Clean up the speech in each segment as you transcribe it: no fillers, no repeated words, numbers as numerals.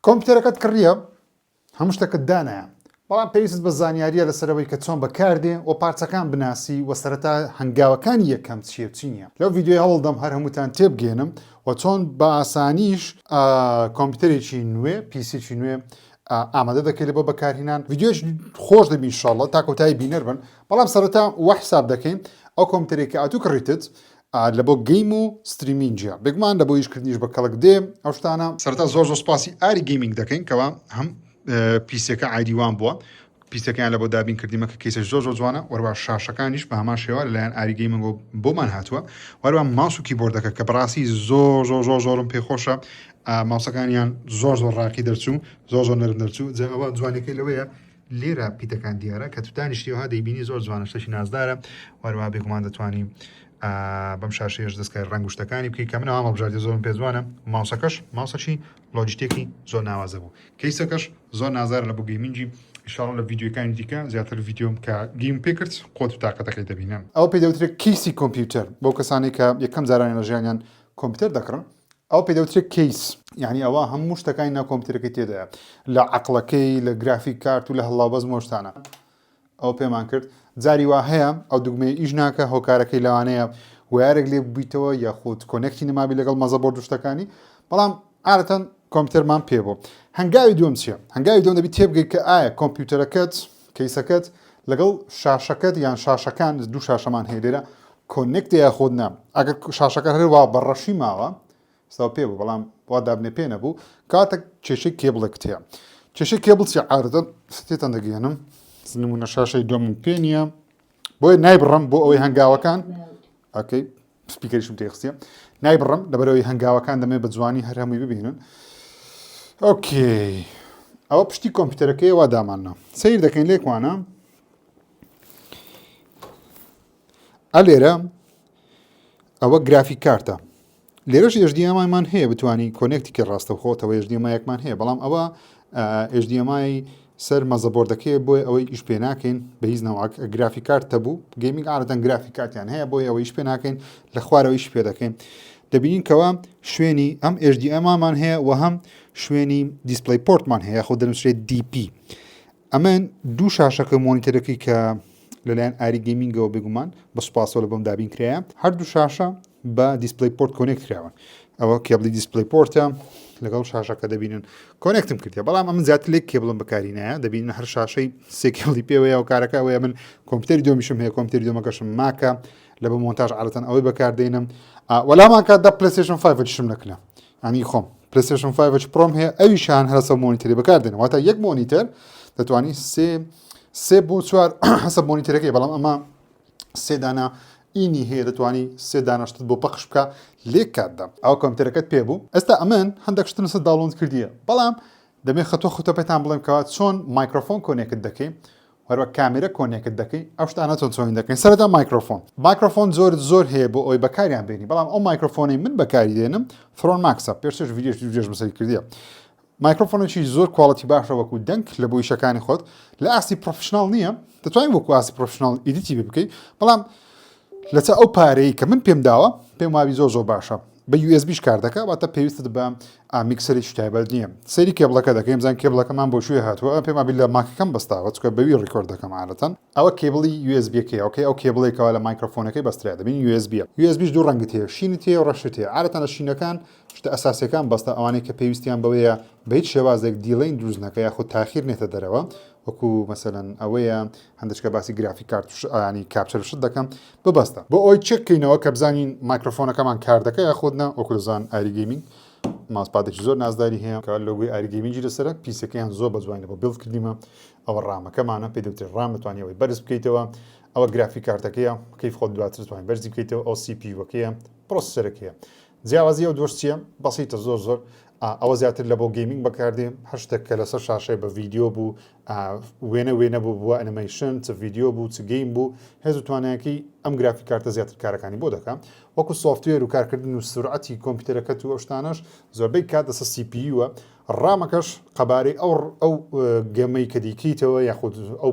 کۆمپیوتەرەکەت کڕیە هەموو شتەکەت دانایە بەڵام پێویست بە زانیاریە لەسەرەوەی کە چۆن بەکاردێ و پارچەکان بناسی و سەرەتا هەنگاوەکانی یەکەم چیە چی نییە لەو ڤیدیۆی هەوڵدەم هەر هەمووتان تێبگێنم و چۆن بە ئاسانیش کۆمپیوتەرێکی نوێ پیسێکی نوێ ئامادە دەکەیت بۆ بەکارهێنان ڤیدیۆش خۆش دەبی ئینشاڵڵا تا کۆتایی بینەر بن بەڵام سەرەتا وە حساب دەکەین ئەو کۆمپیوتەرێکی ئاتوو کڕیتت لە بۆ گەیم و ستریمینجیە بگومان لە بۆ ئیشکردنیش بە کەڵک دێ ئەو شتانە سەرەتا زۆر سوپاسی ئاری گەیمینگ دەکەین کەوا هەم پیسەکە ئایدیوان بووە پیسەکەیان لە بۆ دابین کردیمە کە کەیسە زۆر جوانە وەروە شاشەکانیش بە هەمان شێوە لەلایەن ئاری گەیمینگ بۆمان هاتووە وەروە ماوس و کیبۆردەکە کە بەڕاستی زۆرم پێخۆشە ماوسەکانیان زۆر ڕاقی دەرچوو زۆر نەرم دەرچوو ئەوە جوانەکەی لەوەیە لێرە پیتەکان دیارە کە توتانیشتیەوە دەیبینی زۆر جوانە شتێکی نازدارە وەروە بێگومان دەتوانی بەم شاشەیەش دەستکای ڕنگوشتەکانی بکەی کە منەوە مەبژاردی زۆرم پێ جوانە ماوسەکەش ماوسەچی لۆجیتێکی زۆر ناوازە بوو کەیسەکەش زۆر نازارە لە بۆ گەیمینجی ئینشاڵڵا لە ڤیدیۆکانی دیکە زیاتر ڤیدیۆم کە گەیم پێ کرد خۆت و تاقەتەکەی دەبینم ئەو پێدەوترێت کەیسی کۆمپیوتەر بۆ کەسانی کە یەکەم جارانیان لە ژیانیان کۆمپیوتەر دەکڕن ئەو پێدەوترێت کەیس یعنی ئەوە هەموو شتەکانی ناو کۆمپیوتەرەکەی تێدایە لە عەقڵەکەی لە گرافیک کارت و لە هەڵاوبەز مۆشتانە ئەو پێمان کرد جاری وا هەیە ئەو دوگمەیە ئیش ناکە هۆکارەکەی لەوانەیە ویارێک لێ ببیتەوە یاخود کۆنێکتی نەمابی لەگەڵ مەزەبۆرد و شتەکانی بەڵام عادەتەن کۆمپیوتەرمان پێ بوو هەنگاوی دووەم چییە هەنگاوی دووەم دەبی تێبگەیت کە ئایا کۆمپیوتەرەکەت کەیسەکەت لەگەڵ شاشەکەت یان شاشەکان دوو شاشەمان هەیە لێرە کۆنێکت یاخود نە ئەگەر شاشەکە هەروە بەڕەشی ماوە ساو پێ بوو بەڵام وا دابنێ پێ نەبوو کاتێک کێشەی کێبڵێکت هەیە کێشەی کێبڵ چی عادەتەن تێتان دەگەێنم نمونە شاشەی دووەم پێ نییە بۆیە نایبڕم بۆ ئەوەی هەنگاوەکان ئەوکەی سپیکەریشم تێخستیە نایبڕم لەبەرەوەی هەنگاوەکان دەمێ بە جوانی هەر هەمووی ببینن ئۆکێ ئەوە پشتی کۆمپیوتەرەکەی وا دامانە سەیر دەکەین لێکوانە لێرە ئەوە گرافیک کارتە لێرەش HDMI-مان هەیە بتوانی کۆنێکتی کرد ڕاستەوخۆتەوە HDMI-یەکمان هەیە بەڵام ئەوە HDMI سەر مەزەبۆردەکەی بۆی ئەوەی ئیش پێ ناکەین بە هیچ نەوەک گرافیک کارت هەبوو گەیمینگ عادەتەن گرافیک کارتیان هەیە بۆی ئەوەی ئیش پێ ناکەین لە خوارەوەی ئیش پێ دەکەین دەبینین کەوە شوێنی ئەم HDMI-مان هەیە و هەم شوێنی دیسپلی پۆرتمان هەیە خۆ دەنووسرێت DP ئەمەن دوو شاشەکە مۆنیتەرەکەی کە لەلایەن ئاری گەیمینگەوە بگومان بە سوپاسەوە لە بۆم دابین کرایە هەردوو شاشە بە دیسپلی پۆرت کۆنێکت کراون ئەوە کێبڵی دیسپلی پۆرتە لەگەڵ شاشەکە دەبینن کۆنێکتم کردە بەڵام ئەمە زیاتر لێک کێبڵم بەکاری نایە دەبینن هەر شاشەی سێ کێبڵی پێوەیە و کارەکە ئەوەیە من کۆمپیوتەری دووەمیشم هەیە کۆمپیوتەری دووەمەکەشم ماکە لە بە مۆنتاژ عادەتەن ئەوەی بەکاردێنم وەلامان کاتدا پلەیستێشن 5 نەکردە ئەنی خۆم پلەیستێشن 5 پرۆم هەیە ئەویشان هەرسە مۆنیتەری بەکاردێنم واتە یەک مۆنیتەر دەتوانی سێ بۆ چوار حەسەب مۆنیتەرەکەی بەڵام ئەمە سێ دانە ئینی هەیە دەتوانی سێ دانەشتت بۆ پەخش بکە لێک کاتدا ئەو کۆمپیوتەرەکەت پێ بوو ئێستا ئەمن هەندێک شتن سە داڵۆند کردیە بەڵام دەبێت خەتۆ پێتان بڵێم کەوا چۆن مایکرۆفۆن کۆنێکت دەکەی وەروە کامێرا کۆنێکت دەکەی ئەو شتانە چۆن دەکەین سەرەتا مایکرۆفۆن زۆر هەیە بۆ ئەوی بەکاریان بێنی بەڵام ئەو مایکرۆفۆنەی من بەکاری دێنم فرۆن ماکسە پێشتر ڤیدیۆش بەسەری کردیە مایکرۆفۆنێکی زۆر کوالەتی باشە وەکو دەنگ لە بۆ ئیشەکانی خۆت لە ئاستی پرۆفشناڵ نییە دەتوانین وەکو ئاستی پرۆفشناڵ ئیدیتی بکەیت بەڵام لەچە ئەو پارەی کە من پێم داوە پێم وابی زۆر باشە بە USB کار دەکە واتە پێویستت بە میکسەری تایبەت نییە سەیری کێبڵەکە دەکەیم زان کێبڵەکەمان بۆ شوێ هاتووە پێم وابی لە ماکەکەم بەستاوە چکە بەوی ڕیکۆرد دەکەم عادەتەن ئەوە کێبڵی USB-کەیە ئەوکەی ئەو کێبڵێکەوە لە مایکرۆفۆنەکەی بەسترا دەبین USB دوو ڕەنگت هەیە شینت هەیە و ڕەشت هەیە عادەتەن لە شینەکان شتە ئەساسیەکان بەستە ئەوانەی کە پێویستیان بەوەیە بە هیچ شێوازێک دیلەین دروست نەکە یاخود تاخیر نێتە دەرەوە وەکو مەسەلەن ئەوەیە هەندێککە باسی گرافیک کارت ینی کاپچەر شت دەکەم ببەستە بۆ ئەوی چێککەینەوە کە بزانین مایکرۆفۆنەکەمان کار دەکە یاخودنا وەکوزان ئاری گەیمینگ ماسپاتێکی زۆر نازداری هەیە کە لۆگوی ئاری گەیمینگی لەسەرە پیسەکەیان زۆر بەجوانە بۆ بیڵد کردیمە ئەوە ڕامەکەمانە پێدەوترێت ڕام دەتوانیەوەی بەرز بکەیتەوە ئەوە گرافیک کارتەکەیە کەیف خۆت دواتر دەتوانین بەرزی بکەیتەوە ئەو CPU-وەکەیە پرۆسەسەرەکەیە جیاوازی ئەو دووەش چییە بەسیتە زۆر ئەوە زیاتر لە بۆ گەیمینگ بەکاردێ هەر شتێک کە لەسەر شاشەی بە ڤیدیۆ بوو وێنە بوو ئەنیمەیشن چ ڤیدیۆ بوو چ گەیم بوو هێز و توانایەکی ئەم گرافیک کارتە زیاتر کارەکانی بۆ دەکەم وەکو سۆفتوێر و کارکردن و سورعەتی کۆمپیوتەرەکەت و ئەو شتانەش زۆربەی کات دەسە CPU-وە ڕامەکەش قەبارەی ئەو گەمەی کە دیکەیتەوە یاخود ئەو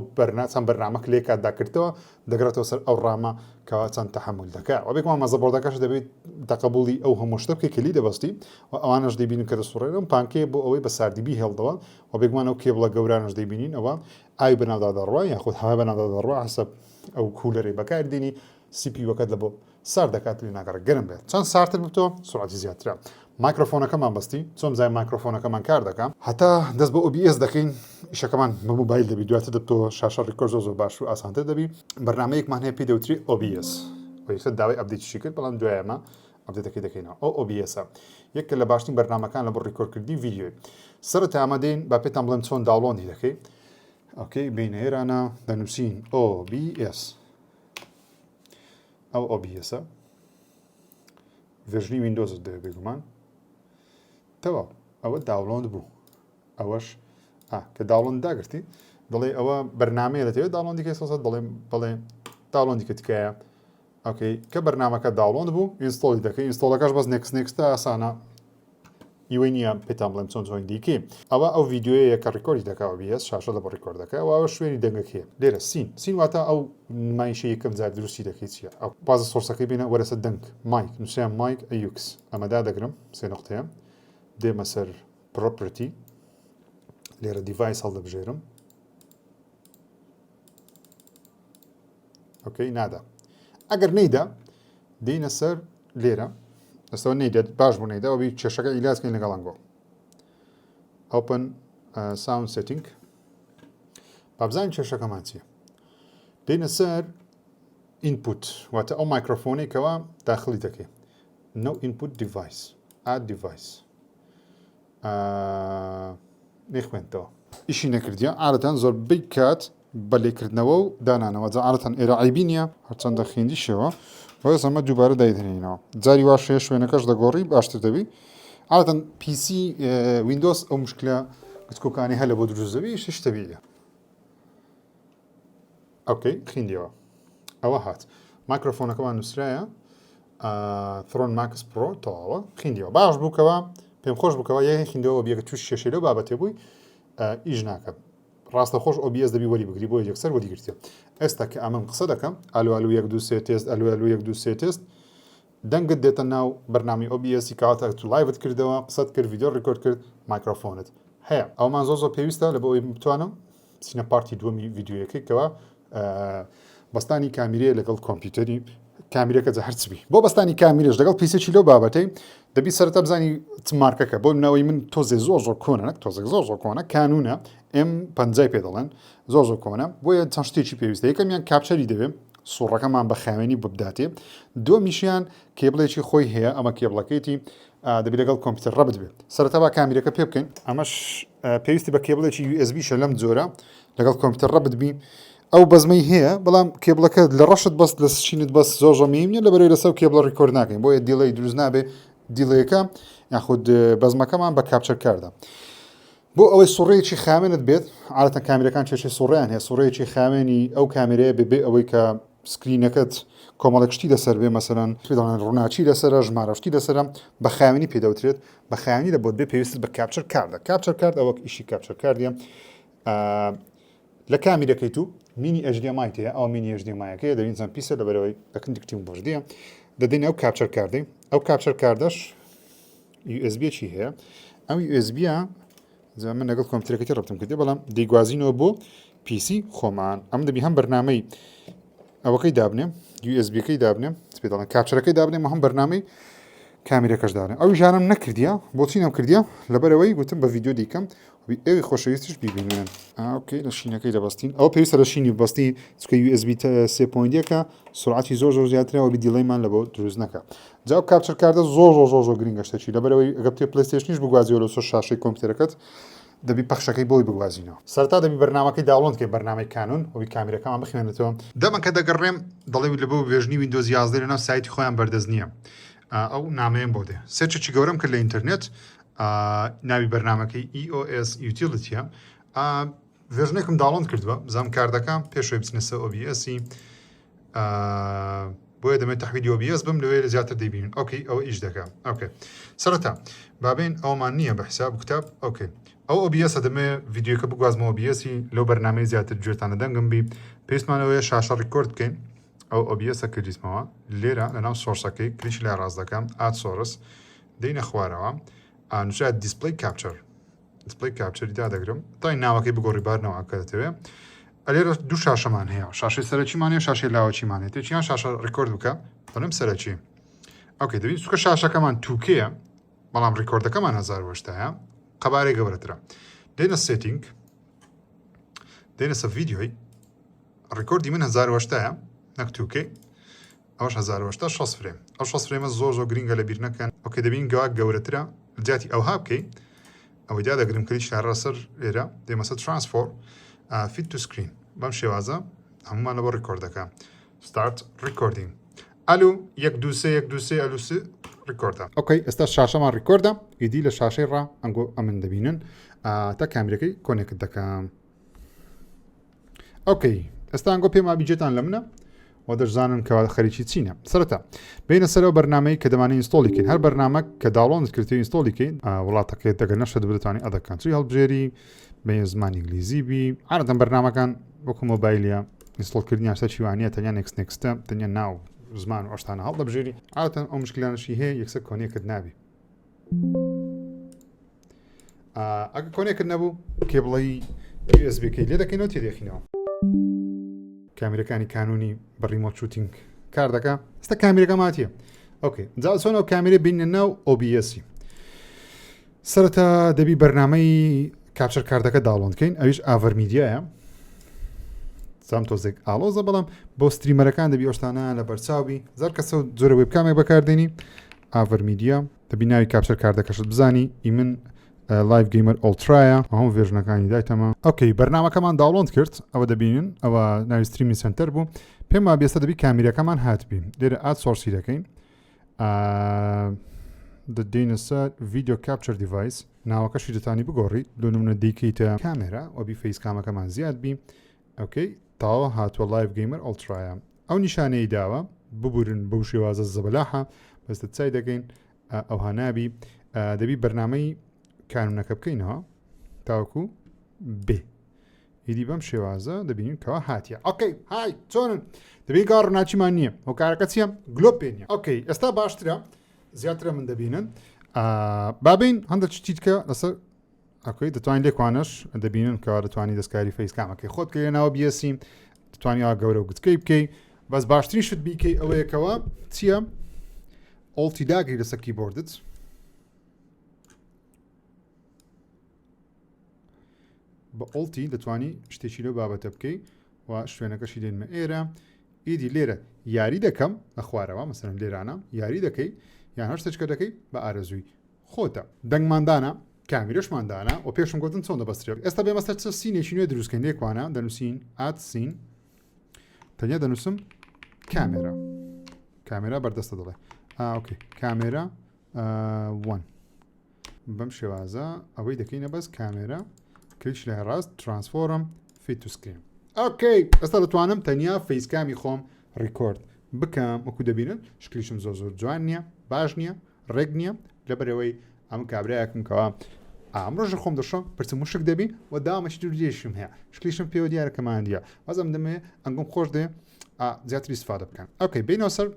چەند بەرنامەک لێ کاتدا کردەوە دەگرێتەوە سەر ئەو ڕامە کەوا چەند تەحمل دەکات وەبێکمان مەزەبۆردەکەش دەبێت تەقبولی ئەو هەموو شتە بکەی کلی دەبەستی و ئەوانش دەبینن کە دەسوڕێنم پانکەیە بۆ ئەوەی بە ساردیبی هێڵدەوە وەبێکمان ئەو کێبڵە گەورانش دەبینین ئەوە ئاوی بەناودا دەڕوا یاخود هەوا بەناودا دەڕوا حەسەب ئەو کولەرەی بەکاردێنی CPU-وەکەت لە بۆ سارد دەکات لێ ناگەڕێت گەرم بێت چەند ساردتر بتۆ سرعەتی زیاترە مایکرۆفۆنەکەمان بەستی چۆن زای مایکرۆفۆنەکەمان کار دەکەم هەتا دەست بە OBS دەکەین ئیشەکەمان بە موبایل دەبی دواتر دەبتەوە شاشە ریکۆرد زۆر باش و ئاسانتر دەبی بەرنامەیەکمان هەیە پێی دەوتری OBS وەیسە داوای ئەپدەیتیشی کرد بەڵام دوایەمە ئەپدەیتەکەی دەکەینەوە ئەو OBS-ە یەکە لە باشترین بەرنامەکان لە بۆ ریکۆردکردنی ڤیدیۆی سەرەتا ئەمە دێین با پێتان بڵێم چۆن داوڵۆندی دەکەی ئۆکەی بینەهێرانە دەنووسین OBS ئەو OBS-ە ڤێژنی ویندۆزت دەوێت بێگومان تەواو ئەوە داوڵۆند بوو ئەوەش کە داوڵۆند داگرتی دەڵێ ئەوە بەرنامەیە دەتەوێت داوڵۆندی کەی سەد بڵێ داوڵۆندی کە تکایە ئۆکەی کە بەرنامەکە داوڵۆند بوو ئینستۆڵی دەکەی ئینستۆڵەکەش بەس نێکستا ئاسانە هیوای نییە پێتان بڵێم چۆن چۆن دیکەی ئەوە ئەو ڤیدیۆیە کە ریکۆردی دەکا OBS شاشە لە بۆ ریکۆرد دەکە ئەوە شوێنی دەنگەکەیە لێرە سین واتە ئەو نمایشە یەکەمجار دروستی دەکەی چییە ئەو بازە سۆرسەکەی بینە وەرەسە دەنگ مایک نووسیان مایک ئەیوکس ئەمەدا دەگرم سێ نقطەیە دێمە سەر پرۆپرتی لێرە دیڤایس هەڵدەبژێرم ئۆکەی نادا ئەگەر نەیدا دێینە سەر لێرە ئەستەوە نەیدێت باش بوو نەیدا ئەوی کێشەکە ئیلاسکەین لەگەڵانگۆ ئۆپن ساوند سێتینگ بابزانین کێشەکەمان چییە دێینە سەر ئینپوت واتە ئەو مایکرۆفۆنێکەوە داخلی دەکەی نو ئینپوت دیڤایس ئاد دیڤایس نێخوێنتەوە ئیشی نەکردیە ئارەتان زۆر کات بە لێکردنەوە و دانانەوە جا ئارەتان ئێرە عیبی نییە هەرچەندە خوێندیشەوە وەس ئەمە دووبارە دایدێنینەوە جاری وا شوێنەکەش دەگۆڕی باشتر دەبی ئارەتەن PC ویندۆز ئەو مشکلە گچکۆکانی هەلە بۆ دروستەوی شتەبیە ئۆکەی خوێندیەوە ئەوە هات مایکرۆفۆنەکەمان نووسرایە فرۆن ماکس پرۆ تەواوە خوێندیەوە باش بووکەوە پێم خۆش بکەوە یەک خوێندەوە بێگە توش شێشەی لەو بابەتێ بووی ئیش ناکەم ڕاستە خۆش OBS دەبی وەری بگری بۆ یەکسەر وەریگرتێ ئێستا کە ئەمەم قسە دەکەم ئالو 1 2 3 تست ئالو 1 2 3 تست دەنگت دێتە ناو بەرنامی OBS کاتە تو لایڤت کردەوە قسەت کرد ڤیدیۆ ریکۆرد کرد مایکرۆفۆنت هەیە ئەومان زۆر پێویستە لە بۆ ئەوی بتوانم سینە پارتی دووەمی ڤیدیۆیەکەیەوە بەستانی کامیرەیە لەگەڵ کۆمپیوتەری کامیرەکە جە هەرچبی بۆ بەستانی کامیرەش لەگەڵ پیسێکی لەو بابەتەی دەبی سەرەتا بزانی چ مارکەکە بۆ منەوەی من تۆزێ زۆر کۆنە تۆزێک زۆر کۆنە کانونە M50 پێ دەڵێن زۆر کۆنە بۆیە چەند شتێکی پێویستە یەکەمیان کاپچەری دەبێت سوڕەکەمان بە خاوێنی ببداتێ دووەمیشیان کێبڵێکی خۆی هەیە ئەمە کێبڵەکەیتی دەبی لەگەڵ کۆمپیوتەر ڕەبت بێت سەرەتا با کامیرەکە پێ بکەین ئەمەش پێویستی بە کێبڵێکی USB شە لەم جۆرە لەگەڵ کۆمپیوتەر ڕەبت بی ئەو بەزمەی هەیە بەڵام کێبڵەکە لە ڕەشت بەست لە سچینت بەس زۆر مهمە لەبەرەوەی لەسەر کێبڵە ریکۆرد ناکەین بۆیە دیڵەی دروست نابێ دیڵەیەکە یاخود بەزمەکەمان بە کاپچەر کاردا بۆ ئەوەی سوڕەیەکی خاوێنت بێت عادەتەن کامیرەکان کێشەی سوڕیان هەیە سوڕەیەکی خاوێنی ئەو کامێرەیە بێ ئەوەی کە سکرینەکەت کۆمەڵێک شتی لەسەر بێ مەسەرەن پێداڵێن ڕووناچی لەسەرە ژمارەشتی لەسەرە بە خاوێنی پێدەوترێت بە خاوێنی لە بۆت بێ پێویست بە کاپچەر کاردا کاپچەر کارد ئەوە ئیشی کاپچەر کاردیە لە کامیرەکەی تو مینی HDMI تەیە ئەو مینی HDMI-یەکەیە دەبین چەند پیسە لەبەرەوەی دەکندکتیم بەشدیە دەدەین ئەو کاپچەر کاردەی ئەو کاپچەر کاردەش USB چی هەیە ئەو USB-ە من لەگەڵ کۆمپیوتەرەکەی ڕەبتم کردێ بەڵام دەیگوازینەوە بۆ PC خۆمان ئەم دەبی هەم بەرنامەی ئەوەکەی دابنێ USB-کەی دابنێ پێداڵێن کاپچەرەکەی دابنێ هەم بەرنامەی کامیرەکەش دابنێ ئەو ژانم نەکردیە بۆچی نەم کردیە لەبەرەوەی گوتم بە ڤیدیۆ دیکەم ئەوی خۆشەویستیش بیبینێن ئۆکەی لە شینەکەی دەبەستین ئەو پێویستە لە شینی بەستی چکە USB 3.1کە سرعەتی زۆر زیاترەوە دیڵەیمان لە بۆ دروست نەکە جا کاپچەر کاردە زۆر گرنگە شتێکی لەبەرەوەی ئەگەر تێ پلەیستێشنیش بگوازیەوە لە شاشەی کۆمپیوتەرەکەت دەبی پەخشەکەی بۆی بگوازینەوە سەرتا دەبی بەرنامەکەی داوڵۆند کە بەرنامەی کانون ئەوی کامیرەکەمان بخوێنێتەوە دەمە کە دەگەڕێم دەڵێ لە بۆ وێژنی ویندۆز 11 لەناو سایتی خۆیان بەردەست نییە ئەو نامەیەم بۆ دێ سێرچێکی گەورەم کرد لە ئینتەرنێت ناوی بەرنامەکەی EOS Utility ڤێژنێکم داوڵۆند کردووە بزانم کار دەکەم پێشوەی بچنە سەر OBS بۆیە دەمێت تەحویلی OBS بم لەوێ زیاتر دەیبینن ئۆکەی ئەوە ئیش دەکەم ئۆکەی سەرەتا بابین ئەومان نییە بە حساب کتاب ئۆکەی ئەو OBS دەمێ ڤیدیۆکە بگوازمەوە OBSی لەو بەرنامەی زیاتر گوێتانە دەنگم بی پێویستمانەوەیە شاشە ریکۆرد بکەین ئەو OBS کردیتمەوە لێرە لەناو سۆرسەکەی کلیش لای ڕاست دەکەم ئاد سۆرس دەینە خوارەوە ئانوشات دیسپلی کاپچەر دیسپلی کاپچەری دادەگرم تای ناوەکەی بگۆڕی بارنەوە کە دەتەوێت ئەلێرە دوو شاشەمان هەیە شاشەی سەرەکیمان هەیە شاشەی لاوەچیمان هەیە تێکیان شاشە ریکۆرد بکە بەڵام سەرەکی ئۆکەی دەبین چونکە شاشەکەمان تووکەیە بەڵام ریکۆردەکەمان 1080ەیە قەبارەی گەورەترە دێنە سێتینگ دێنە سەر ڤیدیۆی ریکۆردی من 1080ەیە نەک تووکەی ئەوش 1080 60 فرێم ئەو 60 فرێمە زۆر گرینگە لە بیر نەکەن ئۆکەی دەبین گەوا گەورەترە جاتی ئەوها بکەی ئەوەی دا دەگرم کلیش لەڕەسەر ئێرە دێمەسە ترانسفۆر فیت تو سکرین بەم شێوازە هەمومان لەبۆ ریکۆردەکە ستارت ریکۆردینگ ئەلو 1 2 3 1 2 3 ئەلو ریکۆردە ئۆکەی ئێستا شاشەمان ریکۆردە ئیدی لە شاشەی ڕا ئەنگۆ ئەمن دەبینن تا کامێرەکەی کۆنێکت دەکەم ئۆکەی ئێستا ئەنگۆ پێم ئابیجێتان لە منە و دەشزانن کەوا خەریکی چینە سەرەتا بینە سەرەوە بەرنامەی کە دەمانێت ئینستۆڵیکەین هەر بەرنامە کە داڵۆنت کردی ئینستۆلیکەین وڵاتەکەیت دەگەر نەشە دەبێتوانی ئەدەکان چی هەڵبژێری بە زمانی ئینگلیزی بی عادەتەن بەرنامەکان وەکو مۆبایلە ئینستۆڵکردنیان شتە چیوانیە تەنیا نێکستە تەنیا ناو زمان و ئەشتانە هەڵدەبژێری عادەتەن ئەو مشکلانشی هەیە یەکسەر کۆنێکت نابی ئەگە کۆنێکت نەبوو کێبڵی USBکەی لێ دەکەینەوە تێدەخینەوە کامێرەکانی کانونی بە ریمۆت شوتینگ کار دەکا ئێستا کامێرەکە ماتیە ئۆکەی جا چۆن ئەو کامێرە بینە ناو OBSی سەرەتا دەبی بەرنامەی کاپچەر کاردەکە داڵۆنکەین ئەویش ئاڤەرمیدیایە زام تۆزێک ئالۆزە بەڵام بۆ ستریمەرەکان دەبی ئۆشتانە لە بەرچاوبی زار کەسە زۆرە وێبکامێک بەکاردێنی ئاڤەرمیدیا دەبی ناوی کاپچەر کاردەکەشت بزانی ئیمن لایڤ گەیمەر ئۆڵترایە هەموو ڤێژنەکانی دایتەمە ئۆکەی بەرنامەکەمان داڵۆنت کرد ئەوە دەبینن ئەوە ناوی ستریمی سنتەر بوو پێم وابێستە دەبی کامێرەکەمان هاتبی لێرە ئاد سۆرسی دەکەین دەدەینە سەر ڤیدیۆ کاپچەر دیڤایس ناوەکەشی دەتانی بگۆڕی دو نمونە دیکەیتە کامێرا وەبی فەیس کامەکەمان زیاد بی ئۆکەی تاوە هاتووە لایڤ گەیمەر ئۆڵترایە ئەو نیشانەی داوە ببورن بەو شێوازە زەبەلاحە بەستە چای دەگەین ئەوها نابی دەبی بەرنامەی کانونەکە بکەینەوە تاوەکو بێ هیدی بەم شێوازە دەبینین کەەوە هاتیە ئۆکەی های چۆنن دەبین گاڕ ناچیمان نییە ئەو کارەکە چیە گلۆپ پێنیە ئۆکەی ئێستا باشترە زیاترە من دەبینن بابین هەندە چیتکە لەسەر ئەوکەی دەتوانین لێکوانش دەبینن کە دەتوانانی دەستکاری فەیس کامەکەی خۆت کە ناوە بیەسیم دەتوانانی گەورە و گوتکەی بکەی بەس باشترین شت بیکەی ئەوەیەکەوە چییە ئۆڵتی داگری لەسەر کیبۆردت بە ئۆڵتی دەتوانی شتێکی لەو بابەتە بکەی و شوێنەکەشی دێنمە ئێرە ئیدی لێرە یاری دەکەم لە خوارەوە مەسەرم لێرانە یاری دەکەی یان هەر شتێکە دەکەی بە ئارەزووی خۆتە دەنگماندانە کامیرەشماندانە و پێشم گوتن چۆن دەبەسترێت ئێستا بێمەستەر چ سینێکی نوێ دروستکەین لێکوانە دەنووسین ئات سین تەنیا دەنووسم کامێرا کامێرا بەردەستە دەڵێ ئۆکەی کامێرا 1 بەم شێوازە ئەوەی دەکەینە بەس کامێرا کلیش لە ڕاست ترانسفۆرم فیت تو سکرین ئۆکەی ئێستا دەتوانم تەنیا فەیسکامی خۆم ریکۆرد بکەم وەکو دەبینن شکلیشم زۆر جوان نییە باش نییە ڕێک نییە لەبەرەوەی ئەم کابراایەکم کەەوە ئامڕۆژە خۆم دەشم پرسم مشک دەبی و دامەشی دوورجێشم هەیە شکلیشم پێوە دیارەکەمان دیە وەزم دەمێ ئەنگم خۆش دێ زیاتری استفادە بکەن ئۆکەی بینەوە سەر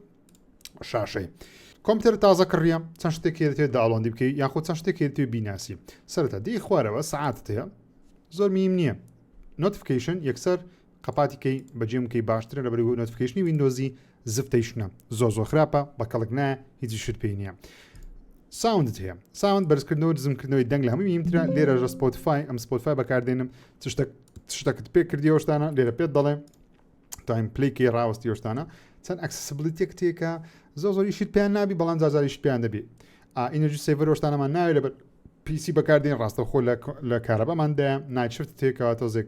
شاشەی کۆمپیوتەر تازە کڕیە چەند شتێکی دەتێت داڵۆندی بکەی یاخۆ چەند شتێکی دەتێت بیناسی سەرەتا دی خوارەوە سەعاتت هەیە زۆر میم نییە نۆتیفیکیشن یەکسەر قەپاتیکەی بەجێم بکەی باشترە لە بەرەوەی نۆتیفیکیشنی ویندۆزی زفتەیشنە زۆر خراپە بە کەڵک نایە هیچی شت پێی نییە ساوندت هەیە ساوند بەرزکردنەوە دزمکردنەوەی دەنگ لە هەمووی میمترە لێرەژە سپۆتیفای ئەم سپۆتیفای بەکاردێنم شتێکت پێ کردی ئەوشتانە لێرە پێت دەڵێ تایم پلیکی ڕاوەستی ئەوشتانە چەند ئەکسسیبلیتێک تێکە زۆری شت پێیان نابی بەڵام زازاریش پێیان دەبێت ئینەرژی سێڤەر ئەوشتانەمان ناوێت لەبەر پیسی بەکاردێن ڕاستەخۆ لە کارەبەماندا نایتشفت تێکەوە تۆزێک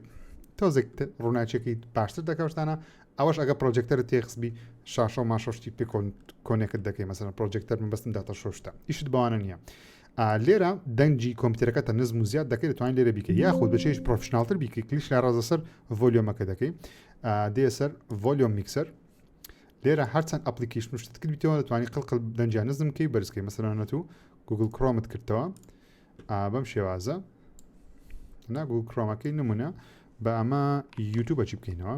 ڕووناچێکی باشتر دەکەوتانە ئەوەش ئەگە پرۆجێکتەر تێخسبی شاشە و ماشۆشتی پێ کۆنێکت دەکەی مەسەن پرۆجێکتەر من بەستم داتە شۆشتە ئیشت بەوانە نییە لێرە دەنگی کۆمپیوتەرەکەتە نزم و زیاد دەکەی دەتوانین لێرە بیکەی یاخود بەشێش پرۆفشنالتر بیکەی کلیش لە ڕازە سەر ڤۆلیۆمەکە دەکەی دێ سەر ڤۆلیۆم میکسەر لێرە هەرچەند ئەپلیکیشن شتت کردیتەوە دەتوانانی قڵقل دەنجیان نزم بکەی بەرزکەی مەسەلەن تو گوگل کڕۆمت کردەوە بەم شێوازە نا گوگل کڕۆمەکەی نمونە بە ئەمە یوتیوب بەچی بکەینەوە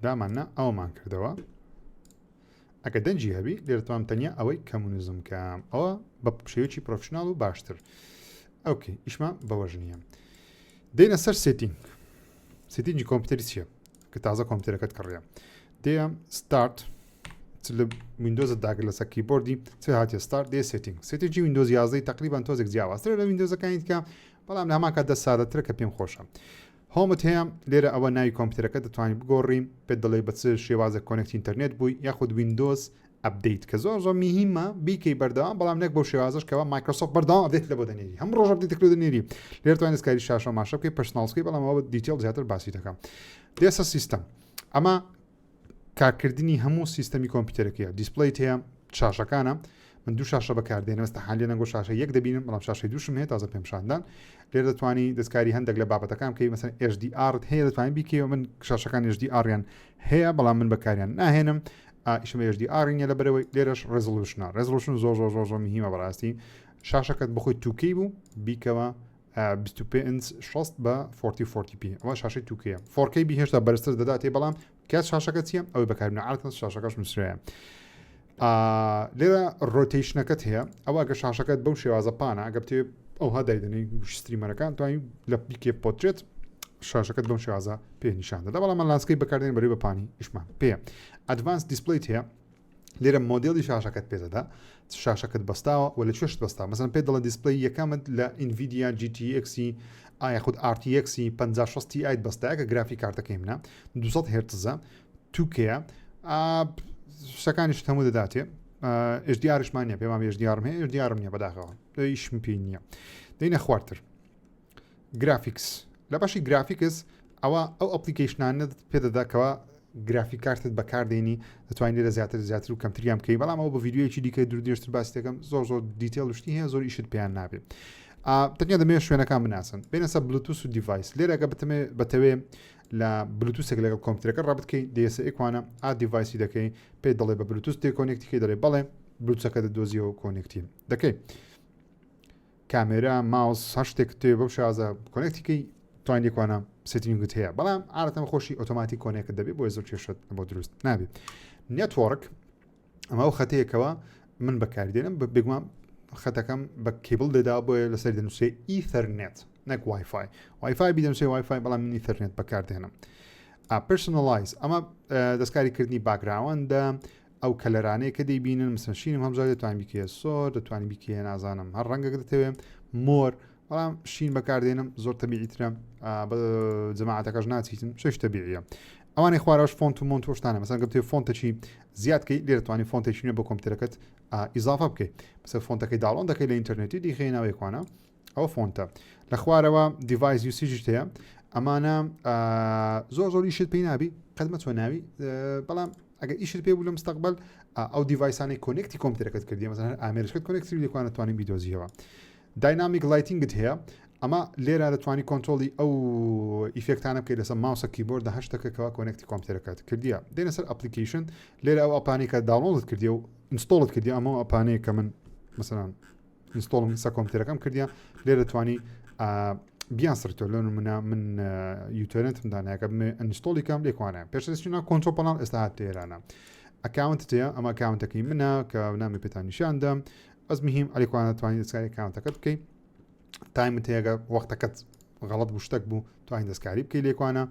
دامانە ئەومان کردەوە ئەگە دەنجی هەبی لێرەتوانم تەنیا ئەوەی کەمونیزم کەم ئەوە بە شێوەیەکی پرۆفشناڵ و باشتر ئەوکەی ئیشمان بەوەژ نییە دێنە سەر سێتینگی کۆمپیوتەری چییە کە تازە کۆمپیوتەرەکەت کڕیە دێ ستارت لە ویندۆزت داگەر لەسەر کیبۆردی چ هاتیە ستارت دێ سێتینگی ویندۆز 11 تقریبان تۆزێک جیاوازترە لە ویندۆزەکانی کە بەڵام لە هەمان کاتدا سادەترە کە پێم خۆشە هۆمت هەیە لێرە ئەوە ناوی کۆمپیوتەرەکە دەتوانین بگۆڕیم پێت دەڵێ بە چ شێوازە کۆنێکتی ئینتەرنێت بووی یاخود ویندۆز ئەپدەیت کە زۆر میهمە بیکەی بەردەوام بەڵام نەک بۆ شێوازش کەەوە مایکرۆسۆفت بەردەوام ئەپدەیت لە بۆ دەنێری هەموو ڕۆژ ئەپدەیت دەنێری لێرە توانین دەستکاری شاشە و ماشە بکەی پەرسۆناڵسکەی بەڵام ئەوە دیتیل زیاتر باسی دەکەم دێسە سیستەم ئەمە کارکردنی هەموو سیستەمی کۆمپیوتەرەکەیە دیسپلیت هەیە شاشەکانە من دوو شاشە بەکاردێنم ئێستا حالێ نەگۆ شاشە یەک دەبینم بەڵام شاشەی دووشم هەیە تازە پێم شاندان لێرە دەتوانی دەستکاری هەندێک لە بابەتەکان بکەی مەسەن HDR هەیە دەتوانین بیکەیەوە من شاشەکان HDR-یان هەیە بەڵام من بەکاریان ناهێنم ئیشمە HDR-ینە لەبەرەوەی لێرەش ڕێزۆلوشن زۆر میهمە بەڕاستی شاشەکەت بخۆی 2K بوو بیکەوە 25 بە 40p ئەوە شاشەی 2K 4K بی هێشتا بەرزتر دەداتێ بەڵام کات شاشەکە چییە ئەوەی بەکاربێنە ئارتن شاشەکەش نووسرەیە لێرە ڕۆتیشنەکەت هەیە ئەوە ئەگە شاشەکەت بەو شێوازە پانە ئەگە بتێ ئەو هەدایدنەی ستریمەرەکان توانین لە بیکێ پۆترێت شاشەکەت بەم شێوازە پێ نیشان دەدا بەڵام لانسکەی بەکاردێن بەری بە پانی ئیشمان پێ ئەدڤانس دیسپلیت هەیە لێرە مۆدیڵی شاشەکەت پێدەدا شاشەکەت بەستاوە و لە کوێشت بەستا مەسەن پێ دەڵە دیسپلی یەکەمت لە ئینڤیدیا GTX خود RTX 5060 Ti بەستایە کە گرافی کارتەکەی منە 200 هرتزە 2K شتەکانیش هەموو دەداتێ HDR-شمان نییە پێمان HDR هەیە HDR نییە بەداخەوە ئیشم پێی نییە دەینە خوارتر گرافیکس لە باشی گرافیکس ئەوە ئەو ئەپلیکیشنانت پێدەداکەوە گرافی کارتت بەکاردێنی دەتوانین لە زیاتر و کەمتریان بکەی بەڵام ئەو بە ڤیدیۆیەکی دیکە دوورودێشتر باسی دەکەم زۆر دیتیل شتی هەیە زۆر ئیشت پێیان نابێت تەنیا دەمێت شوێنەکان بناسن بێنە سەر بلوتوس و دیڤایس لێرەگە بەتەوێ لە بلوتوسێک لەگەڵ کۆمپیوتەرەکە ڕابتکەی دێسە ئێکوانە دیڤایسی دەکەی پێ دەڵێ بە بلوتوس دێ کۆنێکتیکەی دەڵێ بەڵێ بلوتوسەکە دۆزیەوە کۆنێکتی دەکەی کامێرا ماوس هەر شتێک توێ بەو شازە کۆنێکتیکەی توانین لێکوانە سێتینگت هەیە بەڵام ئارەتەمە خۆشی ئۆتۆماتی کۆنێکت دەبێت بۆ زۆر کێشت بۆ دروست نابێت نێتوەرک ئەمە ئەو خەتەیەکەوە من بەکاردێنم بگومان خەتەکەم بە کیبل دەدا بۆیە لەسەر دەنووسێ ئیثەرنێت نەک وایفای بیدەنووسێ وایفای بەڵام من ئیثەرنێت بەکاردێنم پرسۆنەلایز ئەمە دەستکاریکردنی باگراوەندە ئەو کەلەرانەیە کە دەیبینن مسنشینم هەمزار دەتوانین بیکێ سۆر دەتوانین بیکێ نازانم هەر ڕەنگەک دەتەوێت مۆر بەڵام شین بەکاردێنم زۆر تەبیعیترە بە جەماعەتەکەش ناچیتن شش تەبیعیە ئەوانەی خوارەوەش فۆنت و مۆنتۆشتانە مەسەن گەبتێ فۆنتێکی زیادکەی لێرەتوانی فۆنتێکی نوێ بۆ کۆمپیوتەرەکەت ئیزافە بکەیت مەسە فۆنتەکەی داڵۆن دەکەی لە ئینتەرنێتی دیخەی ناوێکوانە ئەوە فۆنتە لە خوارەوە دیڤایس یوسیجت هەیە ئەمانە زۆر ئیشت پێی نابی قەدمە چۆن ناوی بەڵام ئەگە ئیشت پێ بوو لە مستەقبل ئەو دیڤایسانەی کۆنێکتی کۆمپیوتەرەکەت کردی مەسەن ئامێرشکەت کۆنێکتی لێکوانە توانین بیدۆزیەوە داینامیک لایتینگت هەیە ئەمە لێرە دەتوانانی کۆنتترۆلی ئەو ئیفێکتانە بکەیت لەسەر ماوسە کیبۆرد دە هەشتەکەەوە کۆنێکتی کۆمپیوتەرەکەت کردیە دێنە سەر ئەپلیکیشن لێرە ئەو ئەپانەی کە داڵۆڵت کردی و ئینستۆڵت کردی ئەمە ئەپانەیە کە من مەسەڵان ئینستۆڵم سە کۆمپیوتەرەکەم کردیە لێرە دەتوانی بیان سرتۆ لە من یوتۆرنتم دانایەکە ئینستۆلیکەم لێکوانە پێشنا کۆنتترۆل پەناڵ ئێستا هات تێرانە ئەکاونت هەیە ئەمە ئەکاونتەکەی منە کە نامی پێتان نیشاندەم ئەس مهم ئەلیکوانە توانین دەستکاری ئەکاونتەکەت بکەیت تایمت هەیەگە وەختەکەت غەڵەت بوو شتێک بوو توانین دەستکاری بکەی لێکوانە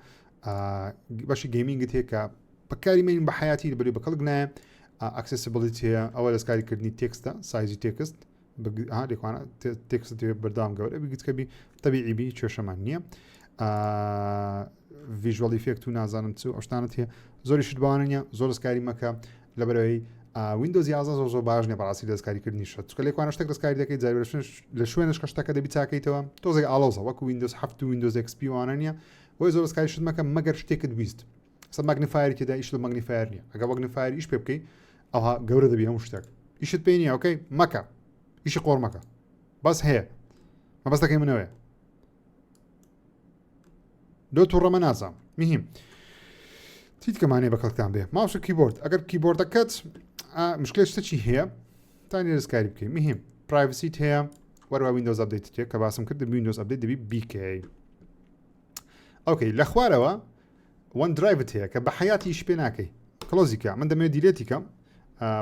بەشی گەیمینگت هەیە کە بەکاری مین بە حیاتی بەری بەکەڵک نایە ئەکسسیبلیتی هەیە ئەوە دەستکاریکردنی تێکستە سایزی تێکست لێکوانە تێکست بەردام گەورە بگیتکەبی تەبیعیبی کێشەمان نییە ڤیژوەڵ ئیفێکت و نازانم چ ئەشتانت هەیە زۆریشت بەوانە نیە زۆر دەستکاری مەکە لەبەرەوەی ویندۆز 11 زۆر باش نیە بەڕاستی دەستکاریکردنی شت چکە لێکوانە شتێک دەستکاری دەکەیت لە شوێنش کەشتەکە دەبی چاکەیتەوە تۆزێک ئالۆزە وەکو ویندۆز 7 و ویندۆز XP وانە نیە بۆی زۆر دەستکاری شت مەکە مەگەر شتێکت ویست سە ماگنیفایری تێدا ئیش لە ماگنیفایر نییە ئەگە ماگنیفایر ئیش پێ بکەیت ئەوها گەورە دەبی هەموو شتێک ئیشت پێی نییە ئۆکەی مەکە ئیشی قۆڕ مەکە بەس هەیە مەبەستەکەی منەوەیە دۆ تووڕەمە نازام مهم شتێک کەمانێ بەکەڵتان بێ ماوس و کیبۆرد ئەگەر کیبۆردەکەت مشکلێک شتێکی هەیە تانی ڕزکاری بکەین مهم پرایڤسیت هەیە وەروە ویندۆز ئەپدەیت هەیە کە باسم کرد ویندۆز ئەپدەیت دەبی بیکەی ئۆکەی لە خوارەوە وەن درایڤت هەیە کە بە حیاتی ئیش پێ ناکەی کلۆزیکە من دەمێت دیلێتی کەم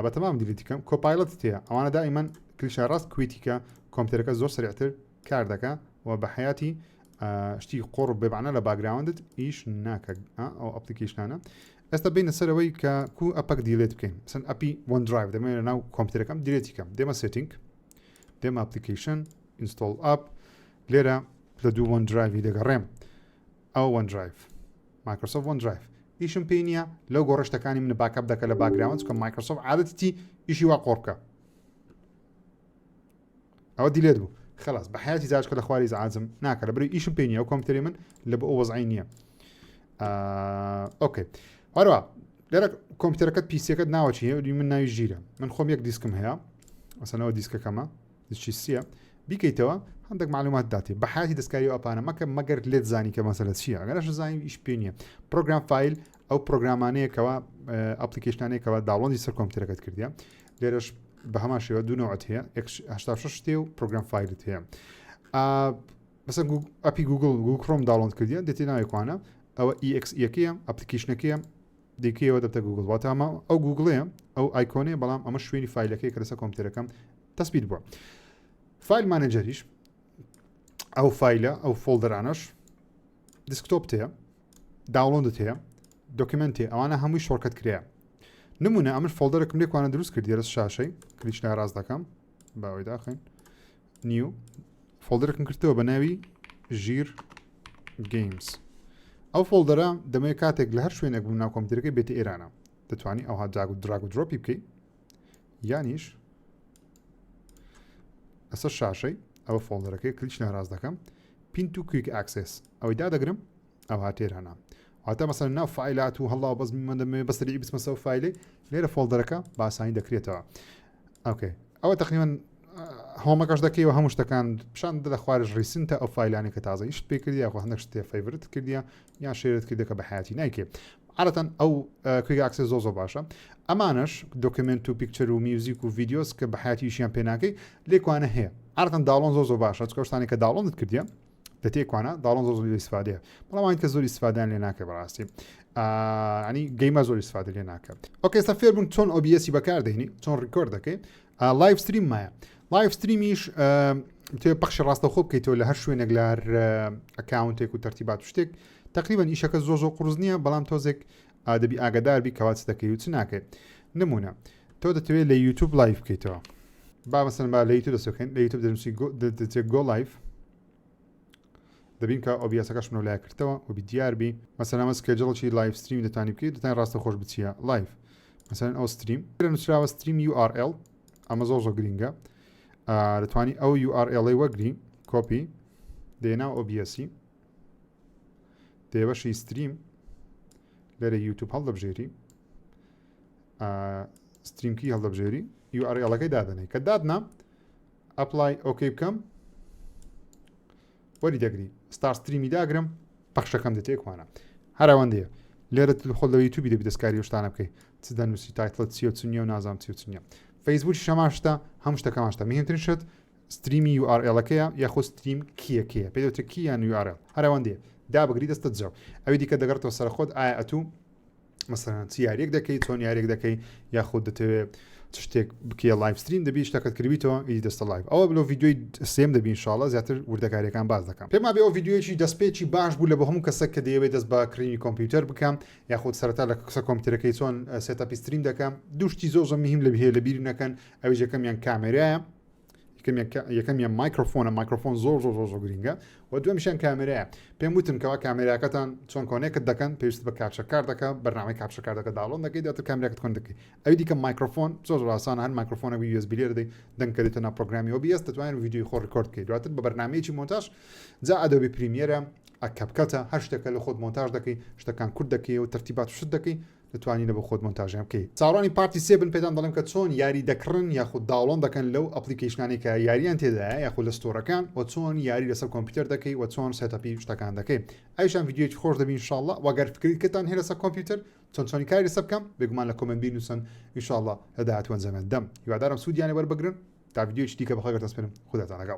بەتەمام دیلێتی کەم کۆپایلەتت هەیە ئەوانە دائیمەن کلیشە ڕاست کوێتیکە کۆمپیوتەرەکە زۆر سریعتر کار دەکا و بە حیاتی شتی قۆڕ بێبعانە لە باگراوندت ئیش ناکە ئەو ئەپلیکیشنانە ئێستا بینە سەرەوەی کە کو ئەپەک دیلێت بکەین سن ئەپی وەن درایڤ دەمێنە ناو کۆمپیوتەرەکەم دیلێتی کەم دێمە سێتینگ دێمە ئەپلیکیشن ئینستۆڵ ئاپ لێرە لە دوو وەن درایڤی دەگەڕێم ئەو وەن درایڤ مایکرۆسۆفت وەن درایڤ ئیشم پێی نییە لەو گۆڕشتەکانی من باکەپ دەکە لە باگراوند کە مایکرۆسۆفت عادەتی ئیشی وا قۆڕ بکە ئەوە دیلێت بوو خلاص بە حیاتی زاژکە لە خواری زعازم ناکە لە بەرەوەی ئیشم پێی نییە ئەو کۆمپیوتەری من لە بە ئەو وەزعی نییە ئۆکەی هەروە لێرە کۆمپیوتەرەکەت پیسەکەت ناوەچی هەیە من ناوی ژیرە من خۆم یەک دیسکم هەیە مەسەنەوە دیسکەکەمە دیسکی سیە بیکەیتەوە هەندێک معلومات داتێ بە حیاتی دەستکاری ئەپانە مەکە مەگەر لێت زانی کە مەسەلە چییە ئەگەرش زانی ئیش پێ نییە پرۆگرام فایل ئەو پرۆگرامانەیەکەوە ئەپلیکیشنانێکەوە داوڵندی سەر کۆمپیوتەرەکەت کردیە لێرەش بە هەمان شێوە دوو نوعت هەیە 86 تێ و پرۆگرام فایلت هەیە مەسەن ئەپی گوگل کڕۆم داوڵند کردیە دێتی ناوێکوانە ئەوە EX یەکەیە ئەپلیکیشنەکەیە دیکەیەوە دەبتە گوگل واتە ئەمە ئەو گوگڵەیە ئەو ئایکۆنێ بەڵام ئەمە شوێنی فایلەکەی کە لەسەر کۆمپیوتەرەکەم تەسبیت بووە فایل مانەجەریش ئەو فایلە ئەو فۆڵدەرانەش دیسکتۆپ هەیە داوڵندت هەیە دۆکیمنتی ئەوانە هەمووی شۆرکەت کرێە نمونە ئەمن فۆڵدەرەکەم لێکوانە دروست کردی لە شاشەی کلیچ لە ڕاست دەکەم باوەی داخین نیو فۆڵدەرەکەم کردەوە بە ناوی ژیر گەیمز ئەو فۆڵدەرە دەمەوێت کاتێک لە هەر شوێنێک بوو ناو کۆمپیوتەرەکەی بێتە ئێرانە دەتوانانی ئەوها دراگ و درۆپی بکەیت یانیش ئەسەر شاشەی ئەوە فۆڵدەرەکەی کلیچ لە ڕاست دەکەم پین تو کویک ئاکسس ئەوەی دادەگرم ئەو هاتێرانە واتە مەسەن ناو فایلات و هەڵا بەزمی من دەمێ بەسەری بسمەسە و فایلی لێرە فۆڵدەرەکە باسانی دەکرێتەوە ئۆکەی ئەوە تقریباً هەمەکەش دەکەیەوە هەموو شتەکان پیشان لە خوارج ڕیسنتە ئەو فایلانی کە تازە ئیشت پێ کردی یاخۆ هەندێک شتێ فەیڤرت کردیە یان شێرت کردەکە بە حیاتی نایکێ عادەتەن ئەو کویک ئاکسس زۆ باشە ئەمانش دۆکیمنت و پیکچەر و میوزیک و ڤیدیۆس کە بە حیاتیشیان پێ ناکەی لێکوانە هەیە عادەتەن داڵۆن زۆ باشە چکە شتانی کە داڵۆنت کردیە دەتێکوانە داڵۆن زۆر ئیسفادەیە بەڵام کە زۆر ئیسفادیان لێ ناکە بەڕاستی ینی گەیمە زۆر ئیسفادە لێ ناکە ئۆکێ ئێستا فێر بوون چۆن OBS بەکاردێنی چۆن ریکۆرد دەکەی لایڤ ستریم مایە لایڤ ستریمیش توێ پەخشی ڕاستەخۆ بکەیتەوە لە هەر شوێنێک لە ئەکاونتێک و تەرتیبات و شتێک تقریبا ئیشەکە زۆر قورس نییە بەڵام تۆزێک دەبی ئاگاداربی کەوات دەکەی و چ ناکەێت نمونە تۆ دەتەوێت لە یوتیوب لایڤ بکەیتەوە با مەسەن با لە یوتیوب دەسەکەین لە یوتیوب دەچێت گۆ لایڤ دەبین کە OBS-ەکەش منە لای کردەوە و دیاربی مەسەن ئەمە سکێجڵی لایڤ ستریم دەتوانی بکەیت دەتوانین ڕاستە خۆش بچیە لایڤ مەسەن ئەو ستریم نووسراوە ستریم URL ئەمە زۆر گرینگە دەتوانی ئەو URL وەگری کۆپی دێنا OBS دێوەشی ستریم لەرە یوتیوب هەڵدەبژێری ستریمکی هەڵدەبژێری URL-ەکەی دادەنێ کە دادنا ئەپلای ئۆکەی بکەم وەری دەگری ستار ستریمی داگرم پەخشەکەم دەتێکوانە هەراوەندەیە لێرە خۆ لە یوتیوبی دەبی دەستکاری شتانە بکەیت چ دەنووسی تایتڵت چیە چنیە و نازام چی چنیە فەیسبوکی شەماشتە هەموو شتەکەماشتە مهمترین شت ستریمی URL-ەکەیە یاخۆ ستریم کیەکەیە پێدەوترێت کییان URL هەراوەندەیە دابگری دەستت جەو ئەوی دیکە دەگەڕێتەوە سەر خۆت ئایا ئەتوو مەسەڵەن چ یاریەک دەکەی چۆن یاریێک دەکەی یاخۆ دەتەوێت شتێک بکە لایڤ ستریم دەبی شتەکەت کردیتەوە ئیدی دەستە لایڤ ئەوە بلۆ ڤیدیۆی سێم دەبی ئینشاڵڵا زیاتر وردەکاریەکان باز دەکەم پێما بێ ئەو ڤیدیۆیەکی دەستپێکی باش بوو لە بە هەموو کەسێک کە دەیەوێت دەست بە کڕینی کۆمپیوتەر بکەم یاخود سەرەتا لە قسە کۆمپیوتەرەکەی چۆن سێتاپی ستریم دەکەم دووشتی زۆر مهم لە هەیە لە بیری نەکەن ئەویش یەکەمیان کامێرایە یەکەمیان مایکرۆفۆن زۆر گرینگە و دووەمیشیان کامێرایە پێم وتم کەوا کامێراکەتان چۆن کۆنێکت دەکەن پێویست بە کاپچەکار دەکە بەرنامەی کاپچەکار دەکە داڵۆن دەکەی دەتە کامێراکەت کۆن دەکەی ئەوی دیکە مایکرۆفۆن زۆر ئاسانە هەر مایکرۆفۆنە USB لێر دەی دەنگکەێتە ناو پرۆگرامی OBS دەتوانین ڤیدیۆی خۆ ریکۆرد بکەیت دواتر بە بەرنامەیەکی مۆنتاژ جا ئەدۆبی پریمیەرە ئەکەپکەتە هەر شتێکە لە خۆت مۆنتاژ دەکەی شتەکان کورد دەکەی و تەرتیبات شت دەکەی دەتوانین بە خۆت مۆنتاژیان بکەیت چاڕانی پارتی سێ بن پێتان دەڵێم کە چۆن یاری دەکڕن یاخود داوڵۆن دەکەن لەو ئەپلیکیشنانی کە یاریان تێدایە یاخود لە ستۆرەکان و چۆن یاری لەسەر کۆمپیوتەر دەکەی و چۆن سێتاپی شتەکان دەکەی ئەویشان ڤیدیۆی خۆش دەبین ئینشاڵڵا وەگەر فکریتکەتان هەیە لەسەر کۆمپیوتەر چۆنی کاری لەسەر بکەم بێگومان لە کۆمنت بینووسن ئینشاءالله لە داهاتوان زەمێن دەم هیوادارم سوودیانێ وەربگرن تا ڤیدیۆیەکی دیکە بەخێر دەستپێنم خوداتان لەگەڵ